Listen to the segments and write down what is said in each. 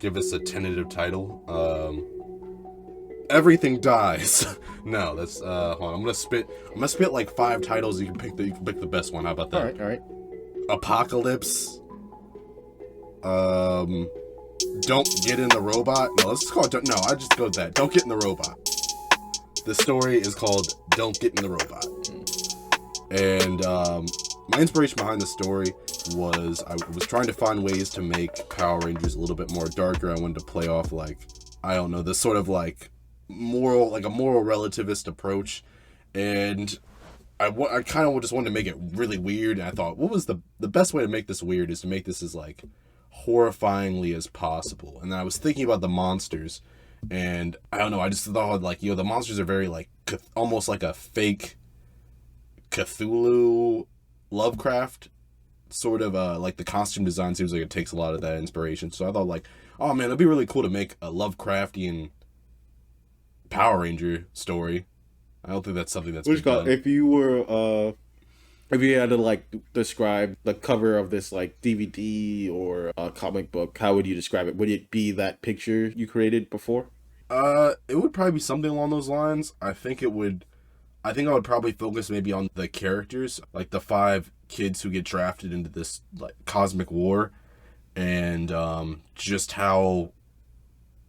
give us a tentative title. Everything dies. No, that's hold on. I'm gonna spit like 5 titles. You can pick the best one. How about All that? right, all right. Apocalypse. Um, don't get in the robot. No, let's just call it. No, I just go with that. Don't get in the robot. The story is called "Don't Get in the Robot," and my inspiration behind the story was I was trying to find ways to make Power Rangers a little bit more darker. I wanted to play off like, I don't know, this sort of like a moral relativist approach, and I kind of just wanted to make it really weird. And I thought, what was the best way to make this weird is to make this as like horrifyingly as possible. And then I was thinking about the monsters, and I don't know, I just thought like, the monsters are very like almost like a fake Cthulhu Lovecraft sort of like the costume design seems like it takes a lot of that inspiration. So I thought like, oh man, it'd be really cool to make a Lovecraftian Power Ranger story. I don't think that's something that's been done. If you were if you had to like describe the cover of this like DVD or comic book, how would you describe it? Would it be that picture you created before? It would probably be something along those lines. I think I would probably focus maybe on the characters, like the 5 kids who get drafted into this like cosmic war, and just how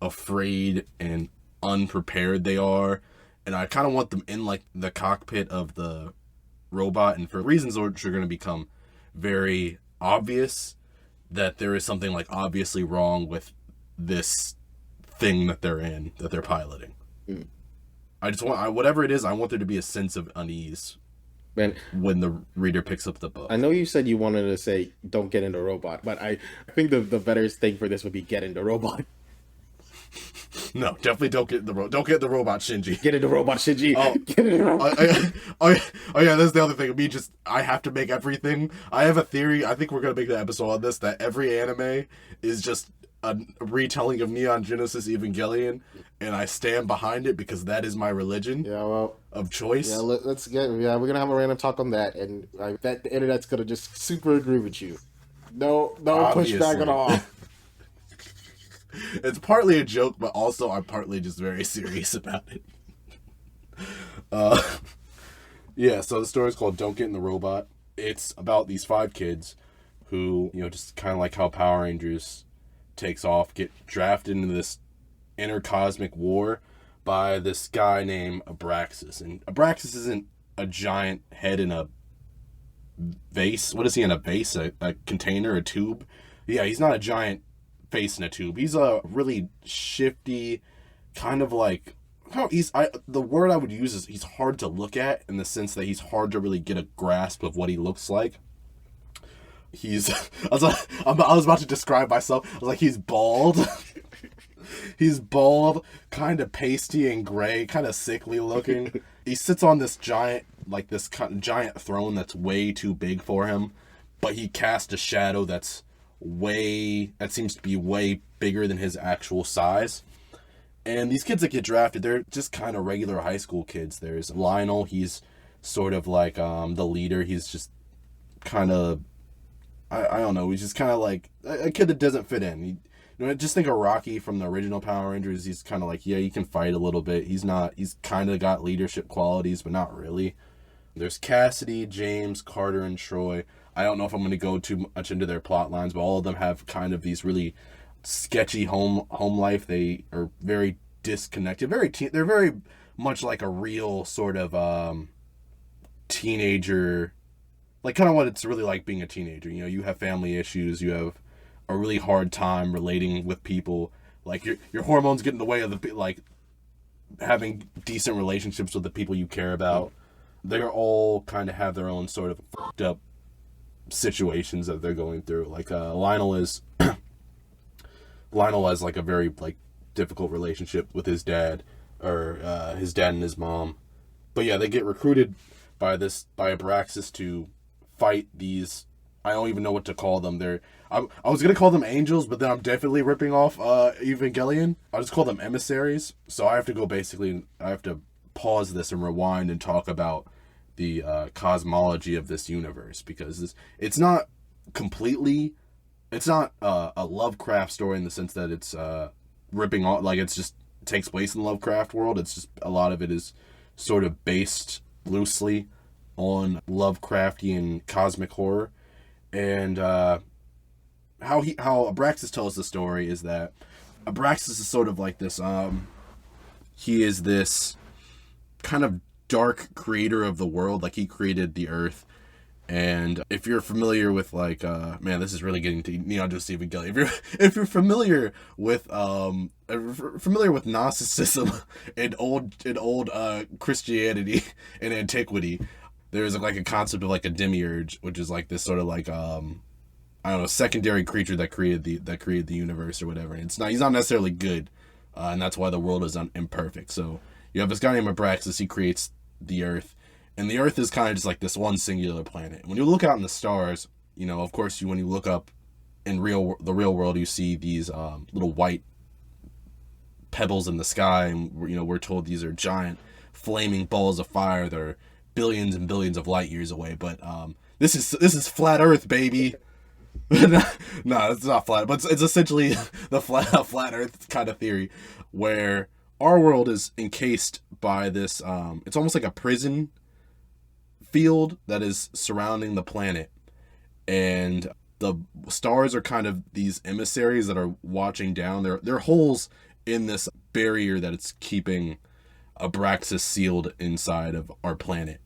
afraid and unprepared they are. And I kind of want them in like the cockpit of the robot, and for reasons which are going to become very obvious, that there is something like obviously wrong with this thing that they're piloting. Mm. I just want, whatever it is, I want there to be a sense of unease Man, when the reader picks up the book. I know you said you wanted to say don't get into robot, but I think the better thing for this would be get into robot. No, definitely don't get the robot, Shinji. Get into robot, Shinji. Oh, Get into robot. Yeah, that's the other thing. I have to make everything. I have a theory. I think we're gonna make the episode on this, that every anime is just a retelling of Neon Genesis Evangelion, and I stand behind it because that is my religion. Yeah, well, of choice. Yeah, we're gonna have a random talk on that, and I bet the internet's gonna just super agree with you. No pushback at all. It's partly a joke, but also I'm partly just very serious about it. Yeah, so the story's called Don't Get in the Robot. It's about these 5 kids who, just kind of like how Power Rangers takes off, get drafted into this intercosmic war by this guy named Abraxas. And Abraxas isn't a giant head in a vase. What is he in a vase? A container, a tube? Yeah, he's not a giant face in a tube. He's a really shifty, kind of like, the word I would use is he's hard to look at, in the sense that he's hard to really get a grasp of what he looks like. I was about to describe myself. I was like, he's bald. He's bald, kind of pasty and gray, kind of sickly looking. He sits on this giant throne that's way too big for him, but he casts a shadow that seems to be way bigger than his actual size. And these kids that get drafted, they're just kind of regular high school kids. There's Lionel, he's sort of like the leader. He's just kind of, I don't know, he's just kind of like a kid that doesn't fit in. Just think of Rocky from the original Power Rangers. He's kind of like, yeah, he can fight a little bit. He's kind of got leadership qualities, but not really. There's Cassidy, James, Carter, and Troy. I don't know if I'm going to go too much into their plot lines, but all of them have kind of these really sketchy home life. They are very disconnected. They're very much like a real sort of teenager, like kind of what it's really like being a teenager. You have family issues. You have a really hard time relating with people. Like your hormones get in the way of having decent relationships with the people you care about. They're all kind of have their own sort of fucked up situations that they're going through. Like Lionel has like a very like difficult relationship with his dad, or his dad and his mom. But yeah, they get recruited by Abraxas to fight these, I don't even know what to call them. I was gonna call them angels, but then I'm definitely ripping off Evangelion. I'll just call them emissaries. So I have to pause this and rewind and talk about the cosmology of this universe, because it's not completely it's not a Lovecraft story in the sense that it's ripping off, like it's just takes place in the Lovecraft world. It's just a lot of it is sort of based loosely on Lovecraftian cosmic horror. And how Abraxas tells the story is that Abraxas is sort of like this. He is this kind of dark creator of the world. Like he created the Earth. And if you're familiar with like, man, this is really getting to Neon Joe Stephen Kelly. If you're familiar with Gnosticism and old Christianity and antiquity, there's like a concept of like a demiurge, which is like this sort of like I don't know, secondary creature that created the universe or whatever. And he's not necessarily good, and that's why the world is imperfect. So you have this guy named Abraxas. He creates the Earth. And the Earth is kind of just like this one singular planet. When you look out in the stars, you know, of course, when you look up in the real world, you see these little white pebbles in the sky, and you know we're told these are giant flaming balls of fire that are billions and billions of light years away. But this is flat Earth, baby. No, it's not flat, but it's essentially the flat Earth kind of theory, where our world is encased by this. It's almost like a prison field that is surrounding the planet, and the stars are kind of these emissaries that are watching down. They're holes in this barrier that it's keeping Abraxas sealed inside of our planet.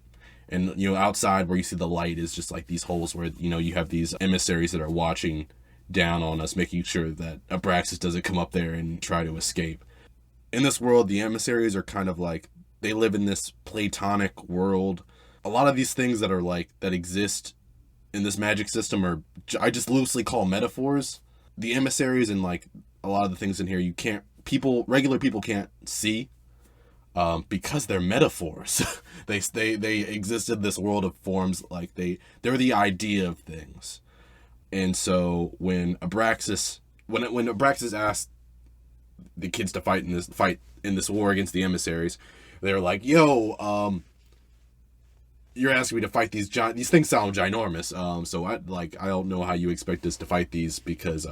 And you know, outside where you see the light is just like these holes where, you know, you have these emissaries that are watching down on us, making sure that Abraxas doesn't come up there and try to escape. In this world, the emissaries are kind of like, they live in this Platonic world. A lot of these things that are like, that exist in this magic system are, I just loosely call metaphors. The emissaries and like a lot of the things in here, regular people can't see, because they're metaphors. they exist in this world of forms, like they're the idea of things. And so when Abraxas asked the kids to fight in this war against the emissaries, they're like, yo, you're asking me to fight these things sound ginormous. So I don't know how you expect us to fight these, because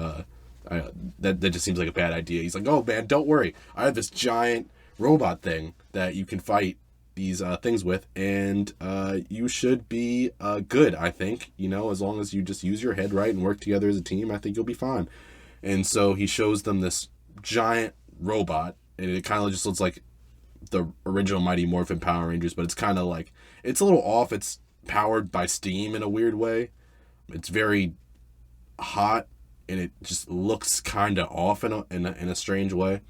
that just seems like a bad idea. He's like, oh man, don't worry. I have this giant robot thing that you can fight these things with, and you should be good, I think. You know, as long as you just use your head right and work together as a team, I think you'll be fine. And so he shows them this giant robot, and it kind of just looks like the original Mighty Morphin Power Rangers, but it's kind of like, it's a little off. It's powered by steam in a weird way. It's very hot, and it just looks kind of off in a strange way.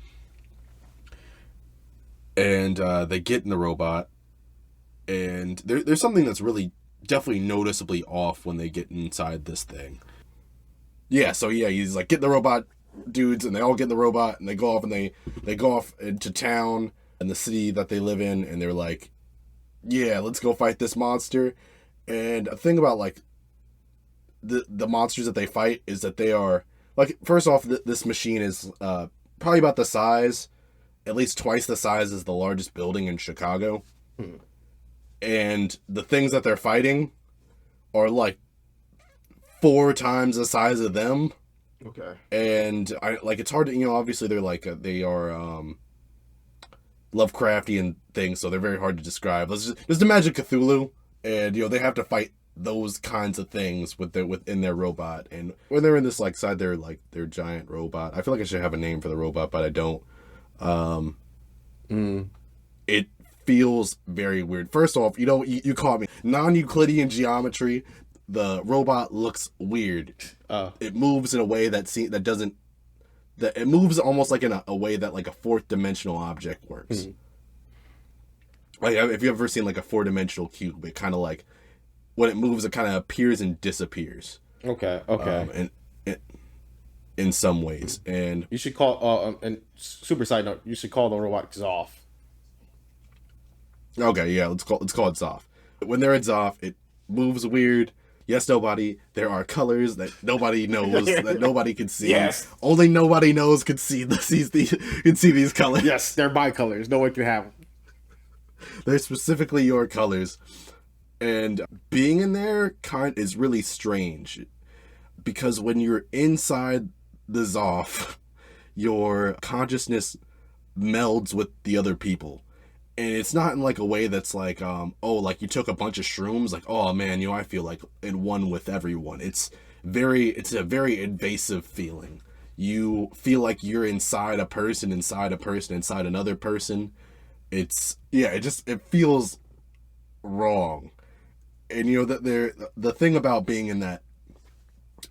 And they get in the robot, and there's something that's really definitely noticeably off when they get inside this thing. Yeah, so yeah, he's like, get the robot, dudes, and they all get in the robot, and they go off, and they go off into town and the city that they live in, and they're like, yeah, let's go fight this monster. And a thing about like the monsters that they fight is that they are like, first off, this machine is probably about the size, at least twice the size as the largest building in Chicago. And the things that they're fighting are like 4 times the size of them. Okay. And it's hard to, obviously they're like, they are Lovecraftian things, so they're very hard to describe. Just imagine Cthulhu, and they have to fight those kinds of things within their robot. And when they're in this like side, they're like their giant robot. I feel like I should have a name for the robot, but I don't. It feels very weird. First off, you caught me. Non-Euclidean geometry. The robot looks weird. It moves in a way that it moves almost like in a way that like a 4th dimensional object works. Like, if you've ever seen like a 4-dimensional cube, it kind of like, when it moves, it kind of appears and disappears. Okay. And in some ways, and you should call and super side note, you should call the robot Zoff. Okay, yeah, let's call it Zoff. When they're at Zoff, it moves weird. Yes, nobody. There are colors that nobody knows, that nobody can see. Yes. Only nobody knows can see these colors. Yes, they're my colors. No one can have them. They're specifically your colors. And being in there is really strange. because when you're inside the Zoff, your consciousness melds with the other people. And it's not in like a way that's like, oh, like you took a bunch of shrooms, like, oh man, I feel like in one with everyone. It's a very invasive feeling. You feel like you're inside a person, inside a person, inside another person. It feels wrong. And that the thing about being in that,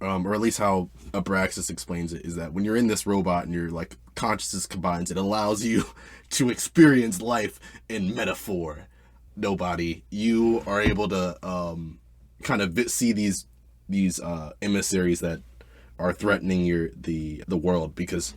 or at least how Abraxas explains it, is that when you're in this robot and your like consciousness combines, it allows you to experience life in metaphor. Nobody, you are able to kind of see these emissaries that are threatening the world, because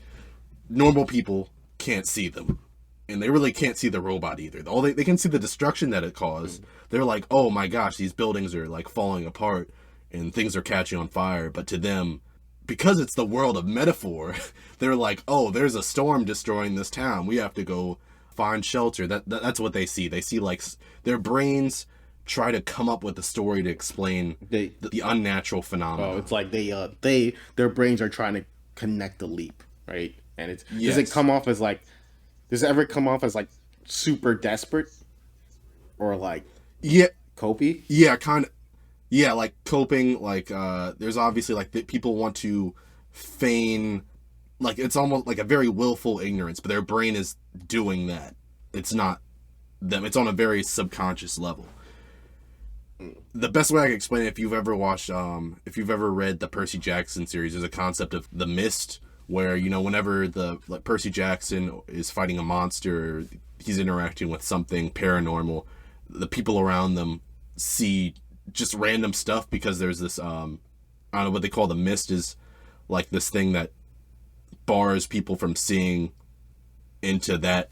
normal people can't see them, and they really can't see the robot either. All they can see the destruction that it caused. They're like, oh my gosh, these buildings are like falling apart and things are catching on fire. But to them, because it's the world of metaphor, they're like, oh, there's a storm destroying this town. We have to go find shelter. That's what they see. They see like their brains try to come up with a story to explain the unnatural phenomena. Oh, it's like their brains are trying to connect the leap, right? And it's Yes. does it ever come off as like super desperate or like Yeah, copy? yeah, kind of. Yeah, like coping. Like there's obviously like people want to feign, like it's almost like a very willful ignorance, but their brain is doing that. It's not them. It's on a very subconscious level. The best way I can explain it, if you've ever read the Percy Jackson series, there's a concept of the mist, where whenever Percy Jackson is fighting a monster, or he's interacting with something paranormal, the people around them see just random stuff, because there's this I don't know what they call the mist, is like this thing that bars people from seeing into that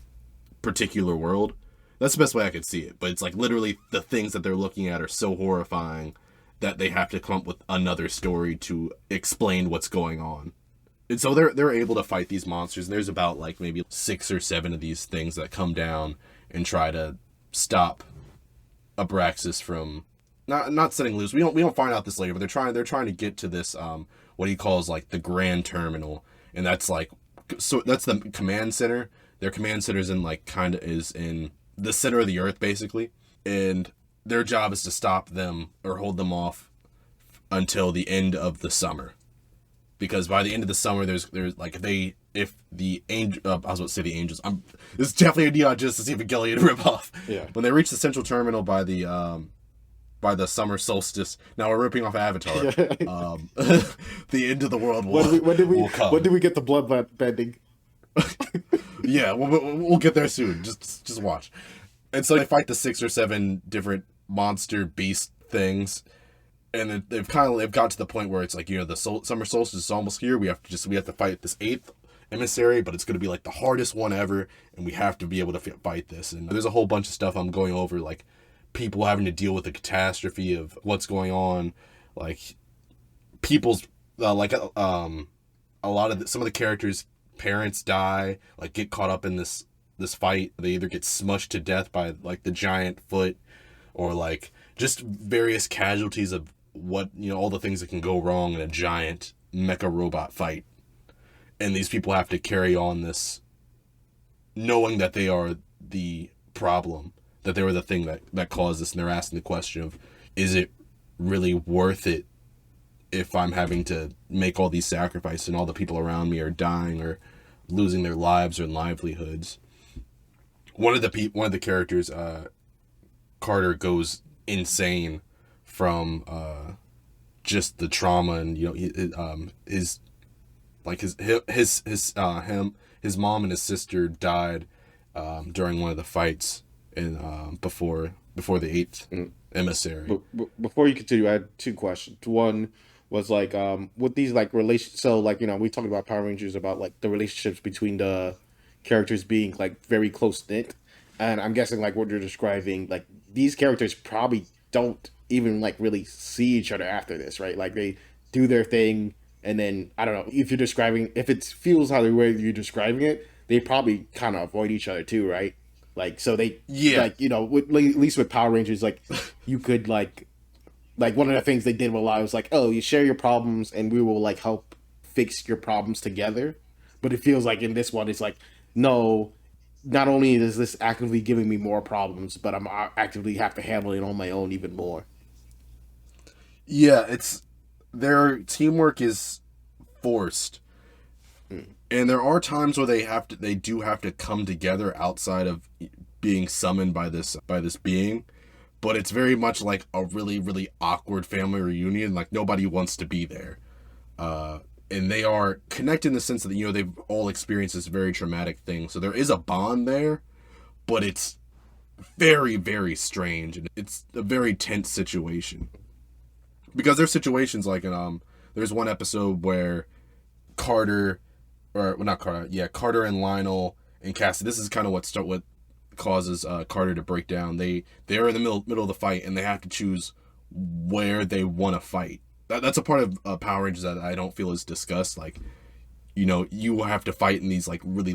particular world. That's the best way I could see it. But it's like literally the things that they're looking at are so horrifying that they have to come up with another story to explain what's going on. And so they're able to fight these monsters. And there's about like maybe 6 or 7 of these things that come down and try to stop Abraxas from not setting loose. We don't find out this later, but they're trying to get to this what he calls like the Grand Terminal, and that's like, so that's the command center. Their command center is in the center of the earth basically, and their job is to stop them or hold them off until the end of the summer, because by the end of the summer there's like if the angel I was about to say the angels, this is definitely a Neon Genesis Evangelion ripoff. Yeah. When they reach the central terminal by the summer solstice. Now we're ripping off Avatar. The end of the world will come. When did we get the blood bending? Yeah, we'll get there soon. Just watch. And so they fight the 6 or 7 different monster beast things, and they've got to the point where it's like, the summer solstice is almost here. We have to fight this 8th emissary, but it's going to be like the hardest one ever, and we have to be able to fight this. And there's a whole bunch of stuff I'm going over, like people having to deal with the catastrophe of what's going on, like people's a lot of some of the characters' parents die, like get caught up in this fight. They either get smushed to death by like the giant foot, or like just various casualties of what all the things that can go wrong in a giant mecha robot fight. And these people have to carry on this knowing that they are the problem, that they were the thing that caused this, and they're asking the question of, is it really worth it if I'm having to make all these sacrifices and all the people around me are dying or losing their lives or livelihoods? One of the characters, Carter, goes insane from just the trauma, and his mom and his sister died during one of the fights in before the 8th emissary. But before you continue, I had 2 questions. One was like with these like relations. So like we talked about Power Rangers, about like the relationships between the characters being like very close knit, and I'm guessing like what you're describing, like these characters probably don't even like really see each other after this, right? Like they do their thing, and then I don't know if it feels how the way you're describing it, they probably kind of avoid each other too, right? Like so they like at least with Power Rangers, like you could like like one of the things they did a lot was like, oh, you share your problems and we will like help fix your problems together. But it feels like in this one, it's like, no, not only is this actively giving me more problems, but I'm actively have to handle it on my own even more. Yeah, it's their teamwork is forced, and there are times where they do have to come together outside of being summoned by this being, but it's very much like a really really awkward family reunion. Like nobody wants to be there, and they are connected in the sense that they've all experienced this very traumatic thing. So there is a bond there, but it's very very strange, and it's a very tense situation because there's situations like there's one episode where Carter, or well, not Carter, yeah, Carter and Lionel and Cassie. This is kind of what causes Carter to break down. They're in the middle of the fight, and they have to choose where they want to fight. That's a part of Power Rangers that I don't feel is discussed. Like, you have to fight in these like really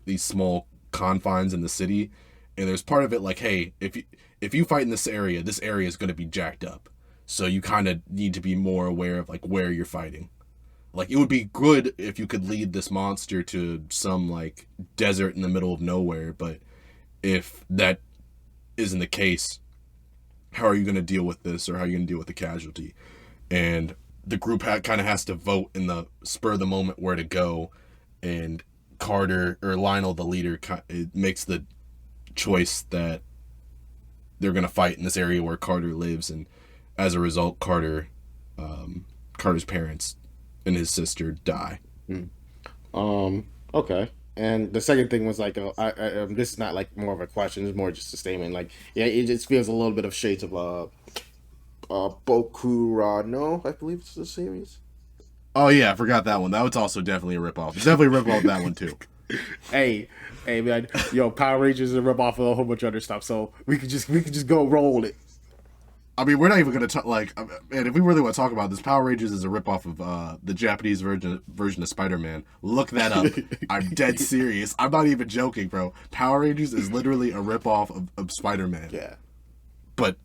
these small confines in the city, and there's part of it like, hey, if you fight in this area is going to be jacked up, so you kind of need to be more aware of like where you're fighting. Like, it would be good if you could lead this monster to some, like, desert in the middle of nowhere, but if that isn't the case, how are you going to deal with this, or how are you going to deal with the casualty? And the group kind of has to vote in the spur of the moment where to go, and Carter, or Lionel, the leader, makes the choice that they're going to fight in this area where Carter lives, and as a result, Carter's parents and his sister die. Okay. And the second thing was like, this is not like more of a question; it's more just a statement. Like, yeah, it just feels a little bit of shades of Boku no, I believe it's the series. Oh yeah, I forgot that one. That was also definitely a ripoff. It's definitely a ripoff of that one too. Hey, man, Power Rangers is a ripoff of a whole bunch of other stuff, so we could just go roll it. I mean, we're not even going to talk, like, man, if we really want to talk about this, Power Rangers is a ripoff of the Japanese version of Spider-Man. Look that up. I'm dead serious. I'm not even joking, bro. Power Rangers is literally a ripoff of Spider-Man. Yeah. But,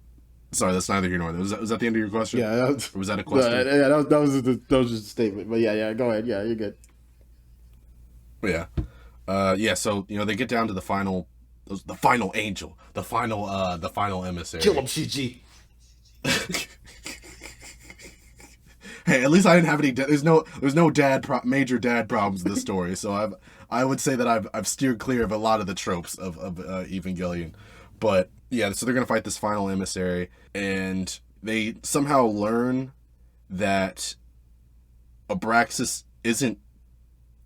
sorry, that's neither here nor there. Was that the end of your question? Yeah. Or was that a question? Yeah, that was just a statement. But yeah, go ahead. Yeah, you're good. Yeah. Yeah, so, they get down to the final angel, the final emissary. Kill him, CG. Hey, at least I didn't have any. There's no major dad problems in this story, so I would say that I've steered clear of a lot of the tropes of Evangelion. But yeah, so they're gonna fight this final emissary, and they somehow learn that Abraxas isn't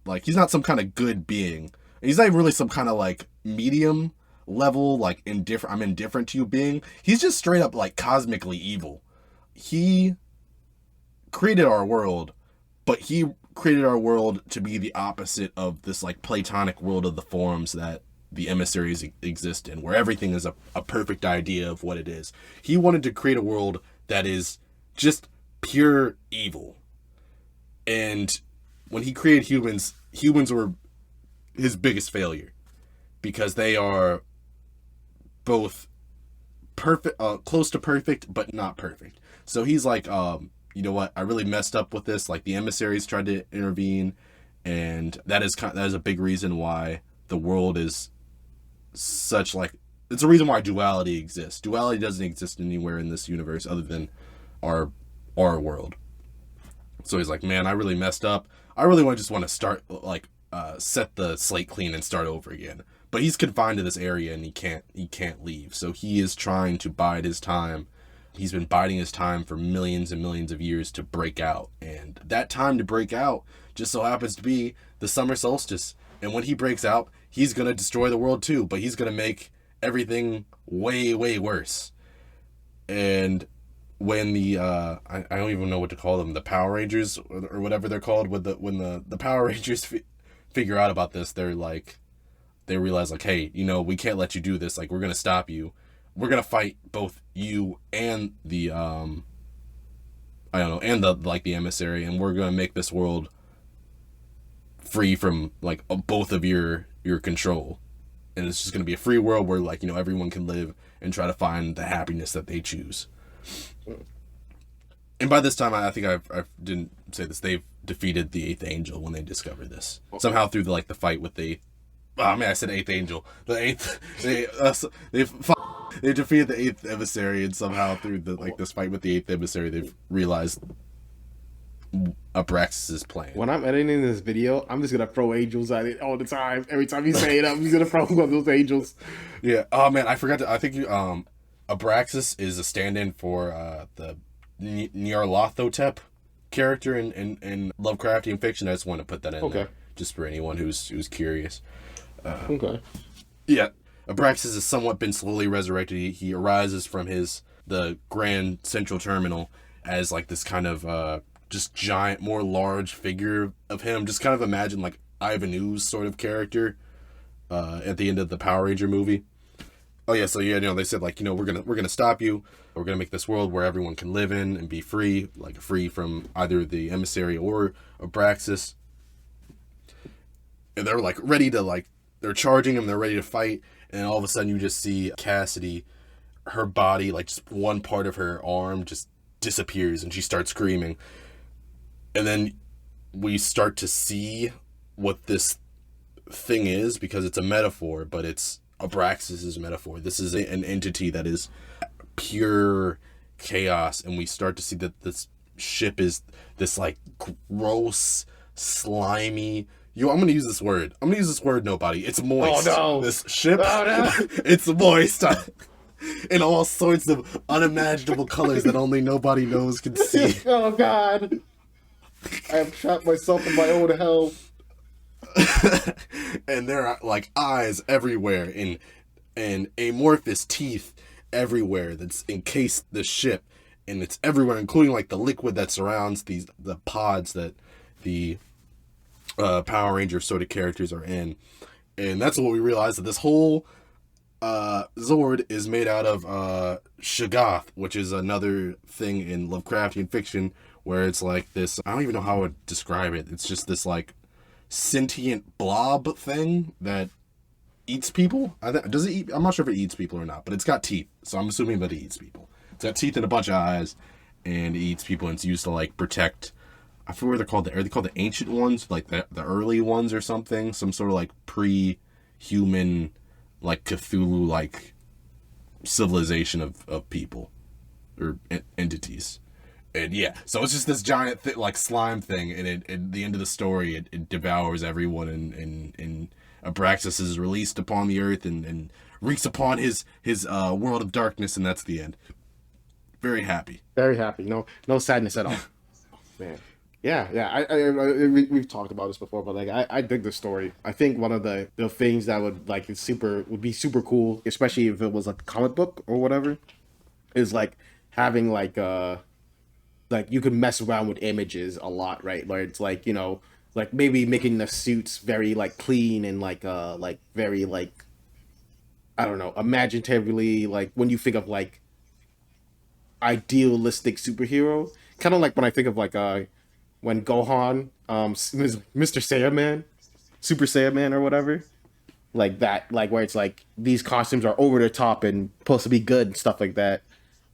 like, he's not some kind of good being. He's not even really some kind of like medium level, like I'm indifferent to you being. He's just straight up like cosmically evil. He created our world, but he created our world to be the opposite of this like platonic world of the forms that the emissaries exist in, where everything is a perfect idea of what it is. He wanted to create a world that is just pure evil. And when he created humans were his biggest failure, because they are both perfect, close to perfect, but not perfect. So he's like, you know what? I really messed up with this. Like, the emissaries tried to intervene, and that is a big reason why the world is such like. It's a reason why duality exists. Duality doesn't exist anywhere in this universe other than our world. So he's like, man, I really messed up. I really just want to start like set the slate clean and start over again. But he's confined to this area, and he can't leave. So he is trying to bide his time. He's been biding his time for millions and millions of years to break out. And that time to break out just so happens to be the summer solstice. And when he breaks out, he's going to destroy the world too. But he's going to make everything way, way worse. And when the, I don't even know what to call them, the Power Rangers or whatever they're called, when the Power Rangers figure out about this, they're like, they realize like, hey, we can't let you do this. Like, we're going to stop you. We're going to fight both you and the, the emissary, and we're going to make this world free from like both of your control. And it's just going to be a free world where like, everyone can live and try to find the happiness that they choose. And by this time, I think I didn't say this. They've defeated the Eighth Angel when they discovered this. Somehow through the fight with the. Oh man, I said Eighth Angel. The Eighth. They defeated the Eighth Emissary, and somehow through this fight with the Eighth Emissary, they've realized Abraxas' plan. When I'm editing this video, I'm just gonna throw angels at it all the time. Every time you say it, I'm just gonna throw one of those angels. Yeah. Oh man, I forgot to. I think Abraxas is a stand-in for the Nyarlathotep character in Lovecraftian fiction. I just want to put that in there, just for anyone who's curious. Okay. Yeah, Abraxas has somewhat been slowly resurrected. He arises from the Grand Central Terminal as like this kind of just giant, more large figure of him. Just kind of imagine like Ivan Ooze sort of character at the end of the Power Ranger movie. Oh yeah, so yeah, they said like, we're gonna stop you. We're gonna make this world where everyone can live in and be free, like free from either the emissary or Abraxas. And they're like ready to they're charging him. They're ready to fight, and all of a sudden you just see Cassidy, her body, like just one part of her arm just disappears, and she starts screaming. And then we start to see what this thing is, because it's a metaphor, but it's Abraxas' metaphor. This is an entity that is pure chaos, and we start to see that this ship is this like gross, slimy. I'm gonna use this word. Nobody. It's moist. Oh no! This ship. Oh no! It's moist. In all sorts of unimaginable colors that only nobody knows can see. Oh god! I have trapped myself in my own hell. And there are like eyes everywhere and amorphous teeth everywhere that's encased the ship, and it's everywhere, including like the liquid that surrounds the pods that the Power Ranger sort of characters are in. And that's what we realize, that this whole Zord is made out of Shoggoth, which is another thing in Lovecraftian fiction where it's like this, I don't even know how I would describe it. It's just this like sentient blob thing that eats people. Does it eat? I'm not sure if it eats people or not, but it's got teeth, so I'm assuming that it eats people. It's got teeth and a bunch of eyes, and it eats people, and it's used to like protect. I forget what they're called. Are they called the ancient ones, like the early ones or something? Some sort of like pre-human, like Cthulhu like civilization of people or entities. And yeah, so it's just this giant like slime thing, and at the end of the story, it devours everyone, and Abraxas is released upon the earth and wreaks upon his world of darkness, and that's the end. Very happy. Very happy. No sadness at all. Man. Yeah. We've talked about this before, but like I dig the story. I think one of the things that would be super cool, especially if it was a comic book or whatever, is like having like you could mess around with images a lot, right? Where it's like, like maybe making the suits very like clean and like very like, I don't know, imaginatively, like when you think of like idealistic superhero, kind of like when I think of like when Gohan, Mr. Saiyaman, Super Saiyaman or whatever, like that, like where it's like these costumes are over the top and supposed to be good and stuff like that,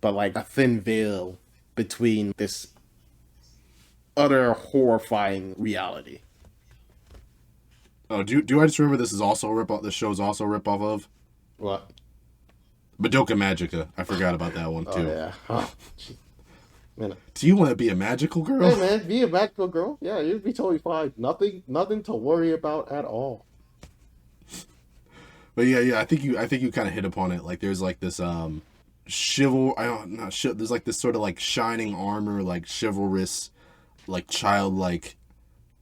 but like a thin veil between this utter horrifying reality. Oh, do I just remember this is also a ripoff? This show is also a ripoff of What? Madoka Magica. I forgot about that one too. Oh yeah. Oh, man. Do you want to be a magical girl? Hey man, be a magical girl. Yeah, you'd be totally fine. Nothing to worry about at all. But yeah, I think you kind of hit upon it. Like there's like this there's like this sort of like shining armor, like chivalrous, like childlike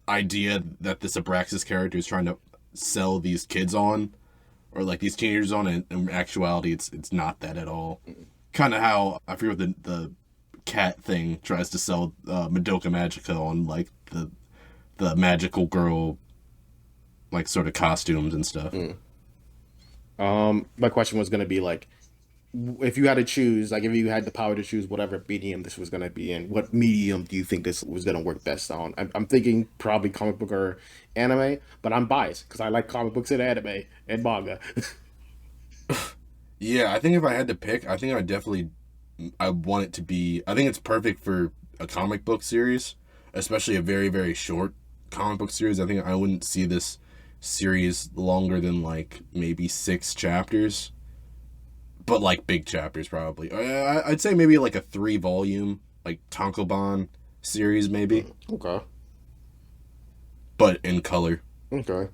idea that this Abraxas character is trying to sell these kids on, or like these teenagers on, and in actuality it's not that at all. Kind of how I forget what the cat thing tries to sell Madoka Magica on, like the magical girl like sort of costumes and stuff. My question was gonna be like, if you had to choose, like if you had the power to choose whatever medium this was gonna be in, what medium do you think this was gonna work best on? I'm thinking probably comic book or anime, but I'm biased because I like comic books and anime and manga. Yeah, I think if I had to pick, I think I want it to be. I think it's perfect for a comic book series, especially a very, very short comic book series. I think I wouldn't see this series longer than like maybe 6 chapters, but like big chapters probably. I'd say maybe like a 3-volume like Tankobon series maybe, Okay. but in color. Okay.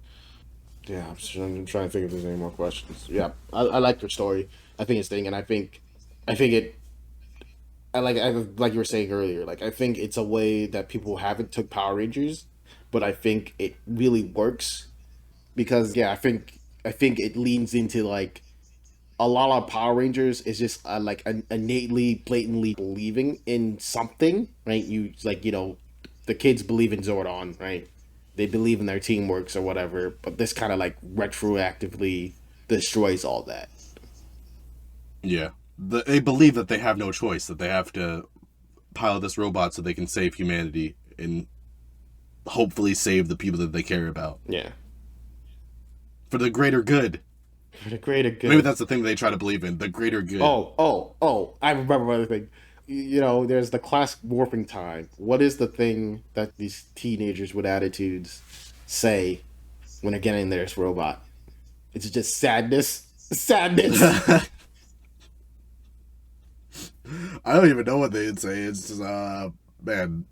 Yeah, I'm trying to think if there's any more questions. Yeah, I like your story. I think it's thing, and I think it. Like you were saying earlier. Like I think it's a way that people haven't took Power Rangers, but I think it really works because yeah, I think it leans into like a lot of Power Rangers is just like innately, blatantly believing in something, right? The kids believe in Zordon, right? They believe in their teamworks or whatever, but this kind of like retroactively destroys all that. Yeah. They believe that they have no choice, that they have to pilot this robot so they can save humanity and hopefully save the people that they care about. Yeah. For the greater good. For the greater good. Maybe that's the thing they try to believe in, the greater good. Oh. I remember another thing. There's the classic warping time. What is the thing that these teenagers with attitudes say when they're getting this robot? It's just sadness. Sadness. I don't even know what they'd say. It's just, man,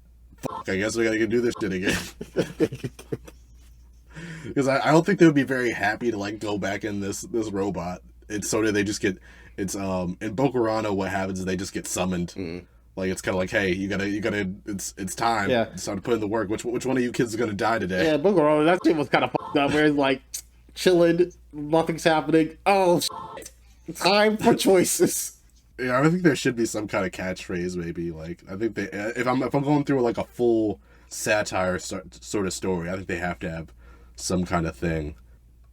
I guess we gotta do this shit again. Because I don't think they would be very happy to like go back in this robot. It's so they just get in Bokurano. What happens is they just get summoned. Mm. Like it's kind of like, hey, you gotta, it's time. Yeah. It's time to put in the work. Which one of you kids is gonna die today? Yeah, Bookworm, that shit was kind of fucked up. Where it's like chilling, nothing's happening. Oh, shit. Time for choices. Yeah, I think there should be some kind of catchphrase, maybe. Like I think if I'm going through like a full satire sort of story, I think they have to have some kind of thing.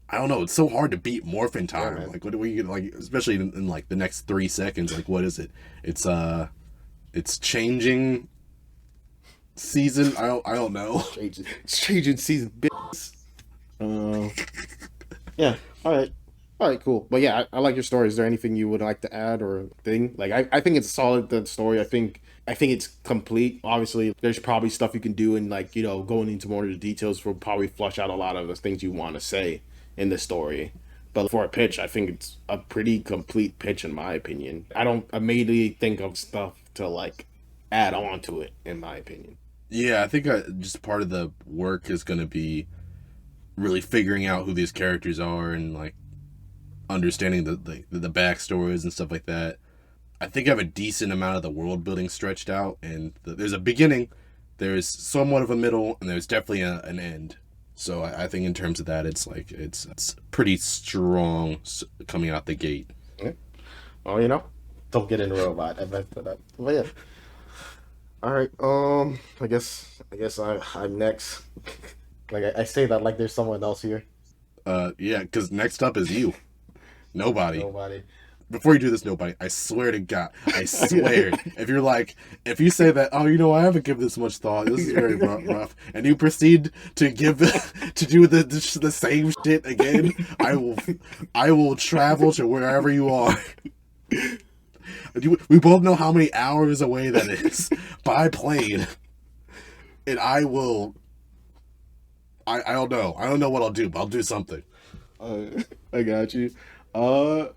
I don't know. It's so hard to beat Morphin Time. Yeah, like, what do we like? Especially in like the next 3 seconds. Like, what is it? It's changing season. I don't know. It's changing season, bitch. Yeah. All right, cool. But yeah, I like your story. Is there anything you would like to add or thing? Like, I think it's a solid the story. I think it's complete. Obviously, there's probably stuff you can do and like going into more of the details will probably flush out a lot of the things you want to say in the story. But for a pitch, I think it's a pretty complete pitch in my opinion. I don't immediately think of stuff to like add on to it in my opinion. Yeah, I think just part of the work is going to be really figuring out who these characters are and like understanding the backstories and stuff like that. I think I have a decent amount of the world building stretched out, and there's a beginning, there's somewhat of a middle, and there's definitely an end. So I think in terms of that, it's like it's pretty strong coming out the gate. Yeah. Well, don't get into robot. But yeah. All right. I guess I'm next. Like I say that like there's someone else here. Yeah, because next up is you. Nobody. Nobody. Before you do this, nobody. I swear to God. I swear. If you say that, I haven't given this much thought. This is very rough, and you proceed to do the same shit again, I will travel to wherever you are. We both know how many hours away that is by plane, and I will. I don't know. I don't know what I'll do, but I'll do something. I got you. I'll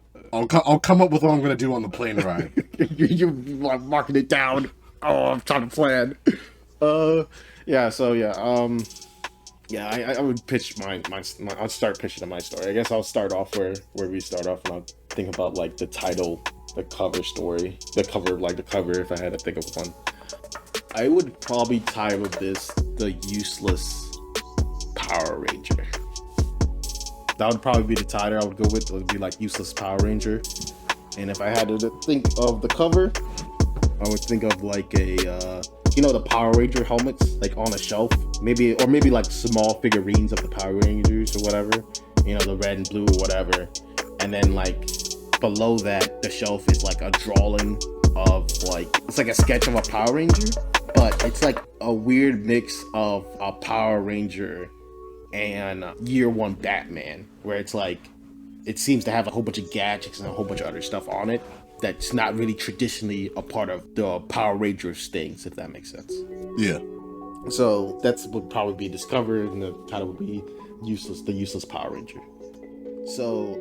come up with what I'm gonna do on the plane ride. You're marking it down. Oh, I'm trying to plan. Yeah. So yeah. Yeah. I would pitch my. I'll start pitching my story. I guess I'll start off where we start off, and I'll think about like the title, the cover story, the cover. If I had to think of one, I would probably title this "The Useless Power Ranger." That would probably be the title I would go with. It would be like Useless Power Ranger. And if I had to think of the cover, I would think of like a, the Power Ranger helmets, like on a shelf. Maybe like small figurines of the Power Rangers or whatever. The red and blue or whatever. And then like below that, the shelf is like a drawing of it's like a sketch of a Power Ranger. But it's like a weird mix of a Power Ranger and Year One Batman, where it's like it seems to have a whole bunch of gadgets and a whole bunch of other stuff on it, that's not really traditionally a part of the Power Rangers things, if that makes sense. Yeah. So that's would probably be discovered, and the title would be useless, the useless Power Ranger. So